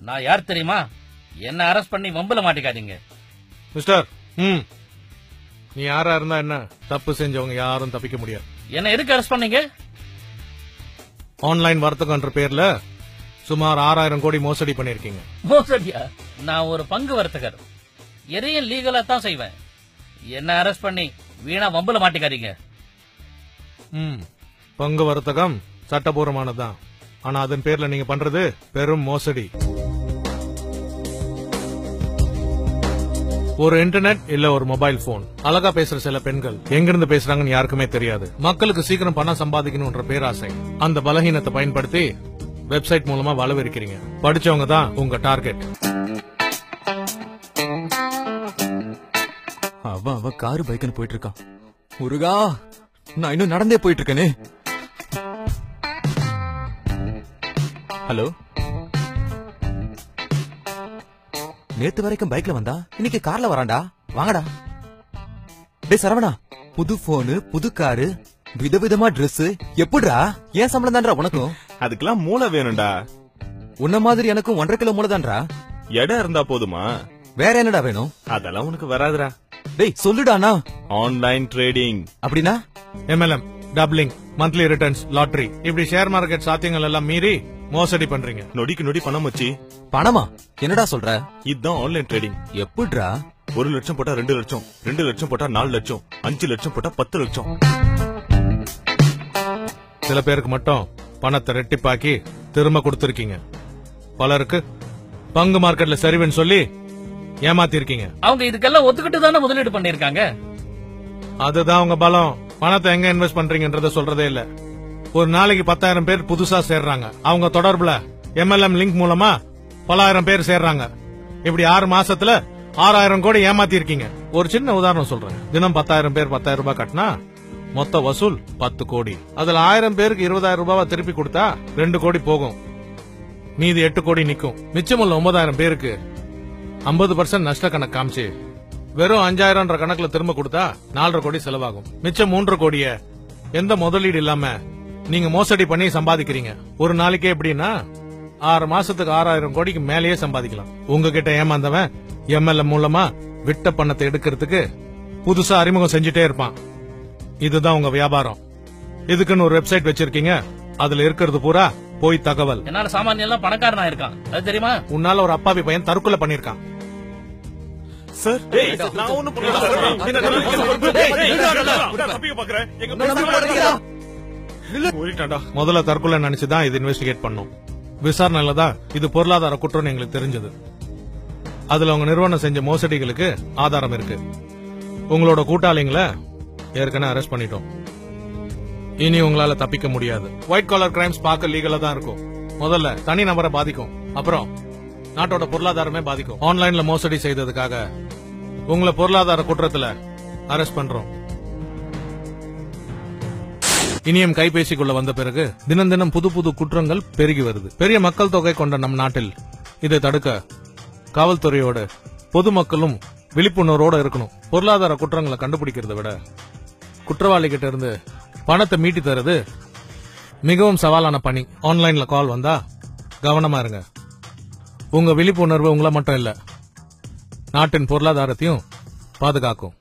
நான் யார் தெரியுமா? என்ன அரெஸ்ட் பண்ணி வம்புல மாட்டிக்காதீங்க. மிஸ்டர், நீ யாரா இருந்தா என்ன, தப்பு செஞ்சவங்க யாரும் தப்பிக்க முடியாது. என்ன எதுக்கு அரெஸ்ட் பண்ணீங்க? ஆன்லைன் வர்த்தகம்ன்ற பேர்ல சுமார் 6000 கோடி மோசடி பண்ணிருக்கீங்க. மோசடியா? நான் ஒரு பங்கு வர்த்தகர், எதையும் லீகலா தான் செய்வேன். என்ன அரெஸ்ட் பண்ணி வீணா வம்புல மாட்டிக்காதீங்க. பங்கு வர்த்தகம் சட்டபூர்வமானதுதான், ஆனா அதன் பேர்ல நீங்க பண்றது பெரும் மோசடி. ஒரு இன்டர்நெட் இல்ல ஒரு மொபைல் போன், அழகா பேசுற சில பெண்கள் எங்கிருந்து பேசுறாங்கன்னு யாருக்குமே தெரியாது. மக்களுக்கு சீக்கிரம் பணம் சம்பாதிக்கணும்ன்ற பேராசை, அந்த பலகீனத்தை பயன்படுத்தி வெப்சைட் மூலமா வளவிருக்கிறீங்க. படிச்சவங்க தான் உங்க டார்கெட். அவ காரு பைக்குன்னு போயிட்டு இருக்கான். முருகா, நான் இன்னும் நடந்தே போயிட்டு இருக்கேனே. ஹலோ, நேத்து வரைக்கும் பைக்ல வந்தா இன்னைக்கு கார்ல வரான்டா. வாங்கடா. டேய் சரவணா, புது போனு, புது காரு, விதவிதமா டிரெஸ், எப்படிடா? ஏன் சம்பளம் தான்டா உனக்கும்? அதுக்கெல்லாம் மூளை வேணும்டா. உன்ன மாதிரி எனக்கும் 1.5 கிலோ மூளை தான்டா. இடம் இருந்தா போதுமா? வேற என்னடா வேணும்? அதெல்லாம் உனக்கு வராதுடா. டேய் சொல்லுடானா. ஆன்லைன் ட்ரேடிங் அப்படின்னா MLM, doubling, monthly returns, lottery, இப்படி ஷேர் மார்க்கெட் சாத்தியங்கள் எல்லாம் மீறி மோசடி பண்றீங்க. நொடிக்கு நொடி பணம் வச்சு. பணமா? என்னடா சொல்ற? இதுதான் ஆன்லைன் ட்ரேடிங். எப்படிடா? 1 லட்சம் போட்டா 2 லட்சம், 2 லட்சம் போட்டா 4 லட்சம், 5 லட்சம் போட்டா 10 லட்சம். சில பேருக்கு மட்டும் பணத்தை ரெட்டிப்பாக்கி திரும்ப கொடுத்திருக்கீங்க. பலருக்கு பங்கு மார்க்கெட்ல சரிவுன்னு சொல்லி ஏமாத்தி இருக்கீங்க. அவங்க இதுக்கெல்லாம் ஒத்துக்கிட்டு தானே முதலீடு பண்ணிருக்காங்க. அதுதான் உங்க பலம். பணத்தை எங்க இன்வெஸ்ட் பண்றீங்கன்றத சொல்றதே இல்ல. ஒரு நாளைக்கு 10,000 பேர் புதுசா சேர்றாங்க. அவங்க தொடர்புல MLM லிங்க் மூலமா பல ஆயிரம் பேர் சேர்றாங்க. இப்படி 6 மாசத்துல 6000 கோடி ஏமாத்தி இருக்கீங்க. ஒரு சின்ன உதாரணம் சொல்றேன். தினம் 10,000 பேர் 10,000 ரூபாய் கட்டினா மொத்த வசூல் 10 கோடி. அதுல 1000 பேருக்கு 20,000 ரூபாய் திருப்பி கொடுத்தா 2 கோடி போகும். மீதி 8 கோடி நிக்கும். மிச்சமுள்ள 9,000 பேருக்கு 50% நஷ்ட கணக்கு காமிச்சு வெறும் 5,000 கணக்குல திரும்ப கொடுத்தா 4.5 கோடி செலவாகும். மிச்சம் 3.5 கோடிய எந்த முதலீடு இல்லாம நீங்க மோசடி பண்ணி சம்பாதிக்கிறீங்க. ஒரு நாளைக்கே எப்படின்னா 6 மாசத்துக்கு 6,000 கோடிக்கு மேலேயே சம்பாதிக்கலாம். உங்ககிட்ட ஏமாந்தவன் MLM மூலமா விட்ட பணத்தை எடுக்கிறதுக்கு புதுசா அறிமுகம் செஞ்சுட்டே இருப்பான். இதுதான் உங்க வியாபாரம். இதுக்குன்னு ஒரு வெப்சைட் வச்சிருக்கீங்க. அதுல இருக்கிறது பூரா போய் தகவல். என்னால சாமானியம் எல்லாம் பணக்காரனா இருக்கான், அது தெரியுமா? உன்னால ஒரு அப்பாவி பையன் தற்கொலை பண்ணிருக்கான். சார், நான் ஒண்ணும் பண்ணல. முதல்ல தற்கொலை நினைச்சுதான் இது இன்வெஸ்டிகேட் பண்ணோம். விசாரணையில தான் இது பொருளாதார குற்றம்னு எங்களுக்கு தெரிஞ்சது. அதுல உங்க நிறுவனம் செஞ்ச மோசடிகளுக்கு ஆதாரம் இருக்கு. உங்களோட கூட்டாளிங்களை ஏற்கனவே அரெஸ்ட் பண்ணிட்டோம். இனி உங்களால தப்பிக்க முடியாது. ஒயிட் காலர் கிரைம்ஸ் பார்க்க லீகலா தான் இருக்கும். முதல்ல தனி நபரை பாதிக்கும், அப்புறம் நாட்டோட பொருளாதாரமே பாதிக்கும். ஆன்லைன்ல மோசடி செய்ததுக்காக உங்களை பொருளாதார குற்றத்துல அரெஸ்ட் பண்றோம். இனியும் கைபேசிக்குள்ள வந்த பிறகு தினம் தினம் புது புது குற்றங்கள் பெருகி வருது. பெரிய மக்கள் தொகை கொண்ட நம் நாட்டில் இதை தடுக்க காவல்துறையோட பொதுமக்களும் விழிப்புணர்வோட இருக்கணும். பொருளாதார குற்றங்களை கண்டுபிடிக்கிறத விட குற்றவாளி கிட்ட இருந்து பணத்தை மீட்டி தருது மிகவும் சவாலான பணி. ஆன்லைன்ல கால் வந்தா கவனமா இருங்க. உங்க விழிப்புணர்வு உங்களை மட்டும் இல்ல, நாட்டின் பொருளாதாரத்தையும் பாதுகாக்கும்.